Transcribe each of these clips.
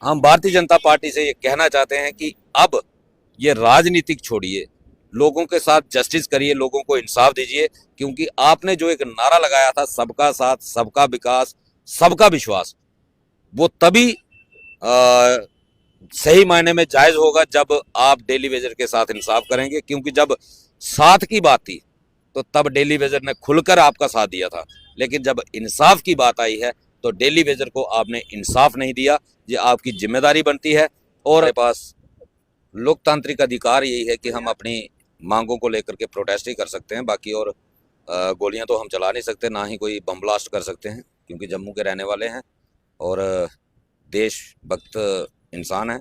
हम भारतीय जनता पार्टी से ये कहना चाहते हैं कि अब ये राजनीतिक छोड़िए, लोगों के साथ जस्टिस करिए, लोगों को इंसाफ दीजिए। क्योंकि आपने जो एक नारा लगाया था, सबका साथ, सबका विकास, सबका विश्वास, वो तभी सही मायने में जायज होगा जब आप डेली वेजर के साथ इंसाफ करेंगे। क्योंकि जब साथ की बात थी तो तब डेली वेजर ने खुलकर आपका साथ दिया था, लेकिन जब इंसाफ की बात आई है तो डेली वेजर को आपने इंसाफ नहीं दिया। ये आपकी जिम्मेदारी बनती है। और हमारे पास लोकतांत्रिक अधिकार यही है कि हम अपनी मांगों को लेकर के प्रोटेस्ट ही कर सकते हैं। बाकी और गोलियां तो हम चला नहीं सकते, ना ही कोई बम ब्लास्ट कर सकते हैं, क्योंकि जम्मू के रहने वाले हैं और देशभक्त इंसान हैं,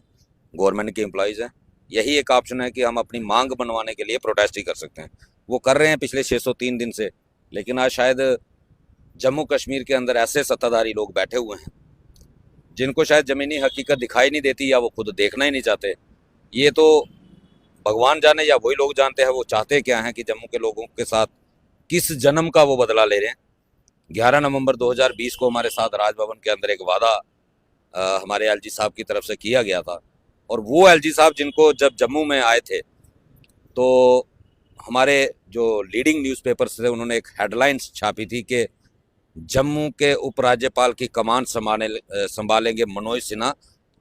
गवर्नमेंट के एम्प्लॉयज़ हैं। यही एक ऑप्शन है कि हम अपनी मांग बनवाने के लिए प्रोटेस्ट ही कर सकते हैं। वो कर रहे हैं पिछले 603 दिन से, लेकिन आज शायद जम्मू कश्मीर के अंदर ऐसे सत्ताधारी लोग बैठे हुए हैं जिनको शायद ज़मीनी हकीकत दिखाई नहीं देती, या वो खुद देखना ही नहीं चाहते। ये तो भगवान जाने या वही लोग जानते हैं वो चाहते क्या हैं, कि जम्मू के लोगों के साथ किस जन्म का वो बदला ले रहे हैं। 11 नवंबर 2020 को हमारे साथ राजभवन के अंदर एक वादा हमारे एलजी साहब की तरफ से किया गया था, और वो एलजी साहब जिनको जब जम्मू में आए थे तो हमारे जो लीडिंग न्यूज़पेपर्स थे उन्होंने एक हेडलाइंस छापी थी कि जम्मू के उपराज्यपाल की कमान संभालेंगे मनोज सिन्हा,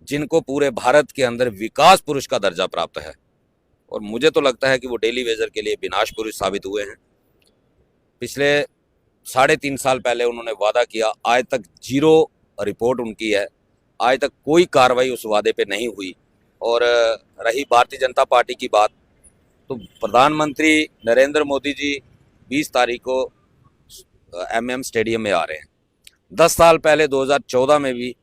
जिनको पूरे भारत के अंदर विकास पुरुष का दर्जा प्राप्त है। और मुझे तो लगता है कि वो डेली वेजर के लिए विनाश पुरुष साबित हुए हैं। पिछले 3.5 साल पहले उन्होंने वादा किया, आज तक जीरो रिपोर्ट उनकी है, आज तक कोई कार्रवाई उस वादे पे नहीं हुई। और रही भारतीय जनता पार्टी की बात, तो प्रधानमंत्री नरेंद्र मोदी जी 20 तारीख को MM स्टेडियम में आ रहे हैं। 10 साल पहले 2014 में भी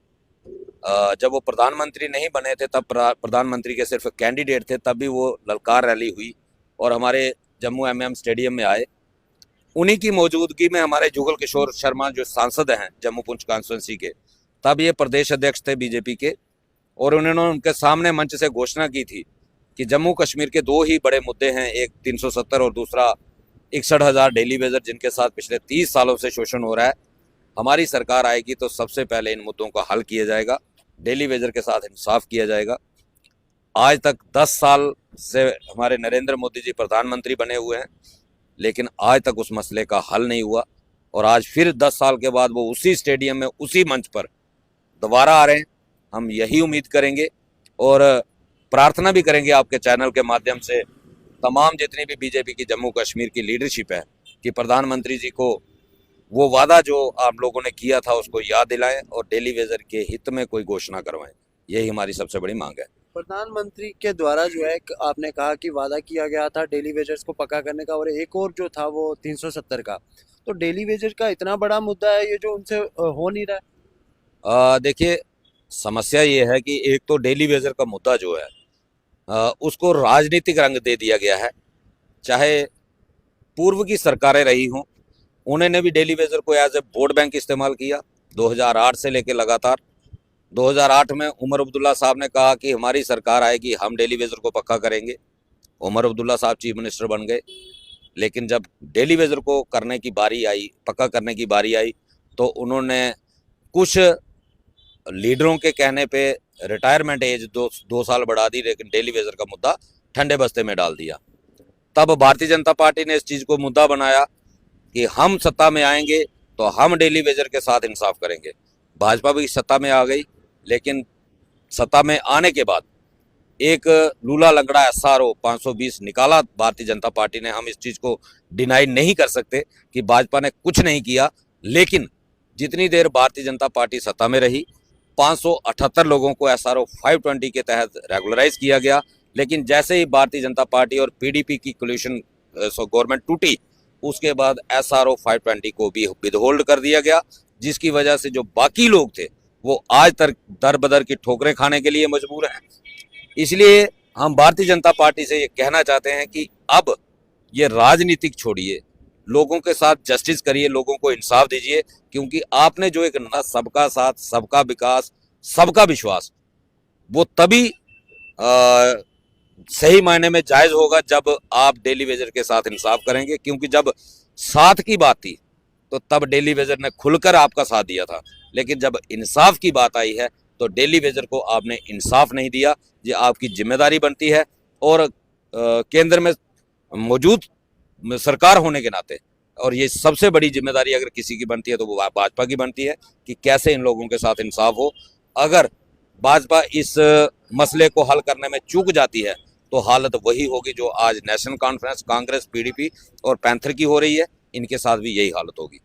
जब वो प्रधानमंत्री नहीं बने थे, तब प्रधानमंत्री के सिर्फ कैंडिडेट थे, तब भी वो ललकार रैली हुई और हमारे जम्मू MM स्टेडियम में आए। उन्हीं की मौजूदगी में हमारे जुगल किशोर शर्मा जो सांसद हैं जम्मू पुंछ कॉन्स्टिट्यूंसी के, तब ये प्रदेश अध्यक्ष थे बीजेपी के, और उन्होंने उनके सामने मंच से घोषणा की थी कि जम्मू कश्मीर के 2 ही बड़े मुद्दे हैं, एक 370 और दूसरा 61,000 डेली वेजर, जिनके साथ पिछले 30 सालों से शोषण हो रहा है। हमारी सरकार आएगी तो सबसे पहले इन मुद्दों का हल किया जाएगा, डेली वेजर के साथ इंसाफ किया जाएगा। आज तक 10 साल से हमारे नरेंद्र मोदी जी प्रधानमंत्री बने हुए हैं, लेकिन आज तक उस मसले का हल नहीं हुआ, और आज फिर 10 साल के बाद वो उसी स्टेडियम में उसी मंच पर दोबारा आ रहे हैं। हम यही उम्मीद करेंगे और प्रार्थना भी करेंगे आपके चैनल के माध्यम से तमाम जितनी भी बीजेपी की जम्मू कश्मीर की लीडरशिप है, कि प्रधानमंत्री जी को वो वादा जो आप लोगों ने किया था उसको याद दिलाएं और डेली वेजर के हित में कोई घोषणा करवाएं। यही हमारी सबसे बड़ी मांग है। प्रधानमंत्री के द्वारा जो है आपने कहा कि वादा किया गया था डेली वेजर्स को पक्का करने का, और एक और जो था वो 370 का, तो डेली वेजर का इतना बड़ा मुद्दा है ये जो उनसे हो नहीं रहा है। देखिए, समस्या ये है कि एक तो डेली वेजर का मुद्दा जो है उसको राजनीतिक रंग दे दिया गया है। चाहे पूर्व की सरकारें रही हों, उन्होंने भी डेली वेजर को एज ए वोट बैंक इस्तेमाल किया 2008 से लेकर लगातार। 2008 में उमर अब्दुल्ला साहब ने कहा कि हमारी सरकार आएगी, हम डेली वेजर को पक्का करेंगे। उमर अब्दुल्ला साहब चीफ मिनिस्टर बन गए, लेकिन जब डेली वेजर को करने की बारी आई, पक्का करने की बारी आई, तो उन्होंने कुछ लीडरों के कहने पे रिटायरमेंट एज 2 साल बढ़ा दी, लेकिन डेली वेजर का मुद्दा ठंडे बस्ते में डाल दिया। तब भारतीय जनता पार्टी ने इस चीज़ को मुद्दा बनाया कि हम सत्ता में आएंगे तो हम डेली वेजर के साथ इंसाफ करेंगे। भाजपा भी सत्ता में आ गई, लेकिन सत्ता में आने के बाद एक लूला लंगड़ा SRO 520 निकाला भारतीय जनता पार्टी ने। हम इस चीज़ को डिनाई नहीं कर सकते कि भाजपा ने कुछ नहीं किया, लेकिन जितनी देर भारतीय जनता पार्टी सत्ता में रही 578 लोगों को SRO 520 के तहत रेगुलराइज किया गया। लेकिन जैसे ही भारतीय जनता पार्टी और PDP की कोलिशन गवर्नमेंट टूटी, उसके बाद SRO 520 को भी विदहोल्ड कर दिया गया, जिसकी वजह से जो बाकी लोग थे वो आज तक दर बदर की ठोकरें खाने के लिए मजबूर हैं। इसलिए हम भारतीय जनता पार्टी से ये कहना चाहते हैं कि अब ये राजनीतिक छोड़िए, लोगों के साथ जस्टिस करिए, लोगों को इंसाफ दीजिए। क्योंकि आपने जो एक ना सबका साथ, सबका विकास, सबका विश्वास, वो तभी सही मायने में जायज होगा जब आप डेली वेजर के साथ इंसाफ करेंगे। क्योंकि जब साथ की बात थी तो तब डेली वेजर ने खुलकर आपका साथ दिया था, लेकिन जब इंसाफ की बात आई है तो डेली वेजर को आपने इंसाफ नहीं दिया। ये आपकी जिम्मेदारी बनती है। और केंद्र में मौजूद सरकार होने के नाते, और ये सबसे बड़ी जिम्मेदारी अगर किसी की बनती है तो वो भाजपा की बनती है कि कैसे इन लोगों के साथ इंसाफ हो। अगर भाजपा इस मसले को हल करने में चूक जाती है तो हालत वही होगी जो आज नेशनल कॉन्फ्रेंस, कांग्रेस, पीडीपी और पैंथर की हो रही है। इनके साथ भी यही हालत होगी।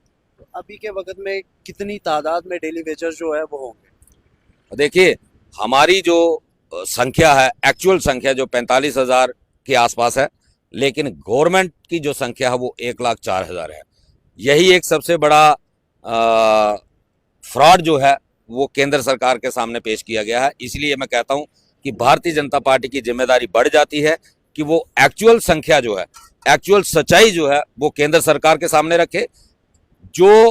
अभी के वक्त में कितनी तादाद में डेली वेजर्स जो है वो होंगे? देखिए, हमारी जो संख्या है, एक्चुअल संख्या जो 45,000 के आसपास है, लेकिन गवर्नमेंट की जो संख्या है वो 1,04,000 है। यही एक सबसे बड़ा फ्रॉड जो है वो केंद्र सरकार के सामने पेश किया गया है। इसलिए मैं कहता हूं कि भारतीय जनता पार्टी की जिम्मेदारी बढ़ जाती है कि वो एक्चुअल संख्या जो है, एक्चुअल सच्चाई जो है वो केंद्र सरकार के सामने रखे। जो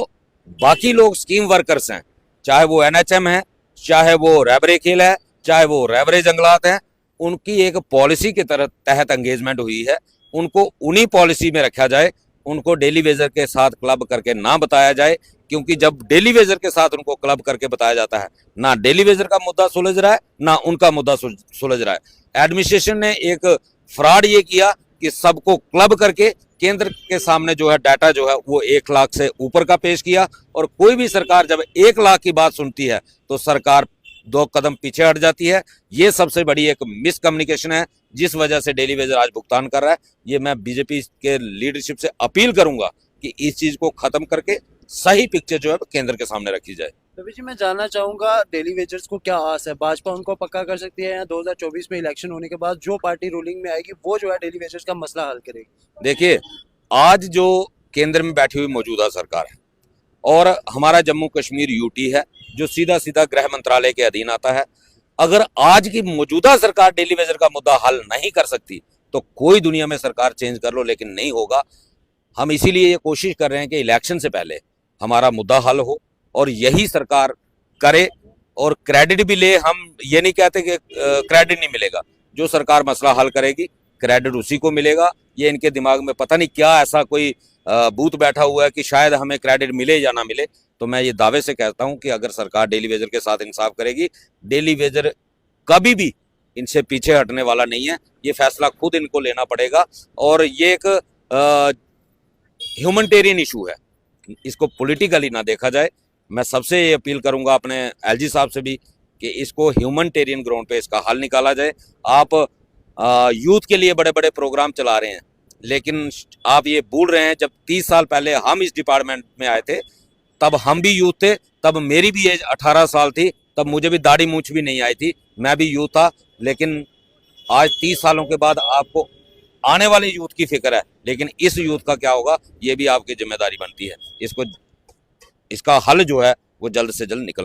बाकी लोग स्कीम वर्कर्स हैं, चाहे वो एनएचएम है, चाहे वो रैबरे खेल है, चाहे वो रैबरे जंगलात हैं, उनकी एक पॉलिसी के तहत एंगेजमेंट हुई है। उनको उन्हीं पॉलिसी में रखा जाए, उनको डेली वेजर के साथ क्लब करके ना बताया जाए, क्योंकि जब डेली वेजर के साथ उनको क्लब करके बताया जाता है, ना डेली वेजर का मुद्दा सुलझ रहा है, ना उनका मुद्दा सुलझ रहा है। एडमिनिस्ट्रेशन ने एक फ्रॉड ये किया कि सबको क्लब करके केंद्र के सामने जो है डाटा जो है वो 1 लाख से ऊपर का पेश किया। और कोई भी सरकार जब 1 लाख की बात सुनती है तो सरकार 2 कदम पीछे हट जाती है। ये सबसे बड़ी एक मिसकम्युनिकेशन है जिस वजह से डेली वेजर आज भुगतान कर रहा है। ये मैं बीजेपी के लीडरशिप से अपील करूंगा कि इस चीज को खत्म करके सही पिक्चर जो है केंद्र के सामने रखी जाए। रवि जी, मैं जानना चाहूंगा डेली वेजर्स को क्या आस है? भाजपा उनको पक्का कर सकती है या 2024 में इलेक्शन होने के बाद जो पार्टी रूलिंग में आएगी वो जो है डेली वेजर्स का मसला हल करेगी? देखिए, आज जो केंद्र में बैठी हुई मौजूदा सरकार है और हमारा जम्मू कश्मीर यूटी है जो सीधा सीधा गृह मंत्रालय के अधीन आता है, अगर आज की मौजूदा सरकार डेली वेजर का मुद्दा हल नहीं कर सकती तो कोई दुनिया में सरकार चेंज कर लो, लेकिन नहीं होगा। हम इसीलिए ये कोशिश कर रहे हैं कि इलेक्शन से पहले हमारा मुद्दा हल हो और यही सरकार करे और क्रेडिट भी ले। हम ये नहीं कहते कि क्रेडिट नहीं मिलेगा। जो सरकार मसला हल करेगी क्रेडिट उसी को मिलेगा। ये इनके दिमाग में पता नहीं क्या ऐसा कोई भूत बैठा हुआ है कि शायद हमें क्रेडिट मिले या ना मिले। तो मैं ये दावे से कहता हूं कि अगर सरकार डेली वेजर के साथ इंसाफ करेगी, डेली वेजर कभी भी इनसे पीछे हटने वाला नहीं है। ये फैसला खुद इनको लेना पड़ेगा और ये एक ह्यूमैनिटेरियन इशू है, इसको पॉलिटिकली ना देखा जाए। मैं सबसे ये अपील करूंगा अपने एलजी साहब से भी कि इसको ह्यूमैनिटेरियन ग्राउंड पे इसका हल निकाला जाए। आप यूथ के लिए बड़े बड़े प्रोग्राम चला रहे हैं, लेकिन आप ये भूल रहे हैं जब 30 साल पहले हम इस डिपार्टमेंट में आए थे तब हम भी यूथ थे, तब मेरी भी एज 18 साल थी, तब मुझे भी दाढ़ी मूंछ भी नहीं आई थी, मैं भी यूथ था। लेकिन आज 30 सालों के बाद आपको आने वाले यूथ की फिक्र है, लेकिन इस यूथ का क्या होगा ये भी आपकी जिम्मेदारी बनती है। इसका हल जो है वो जल्द से जल्द निकल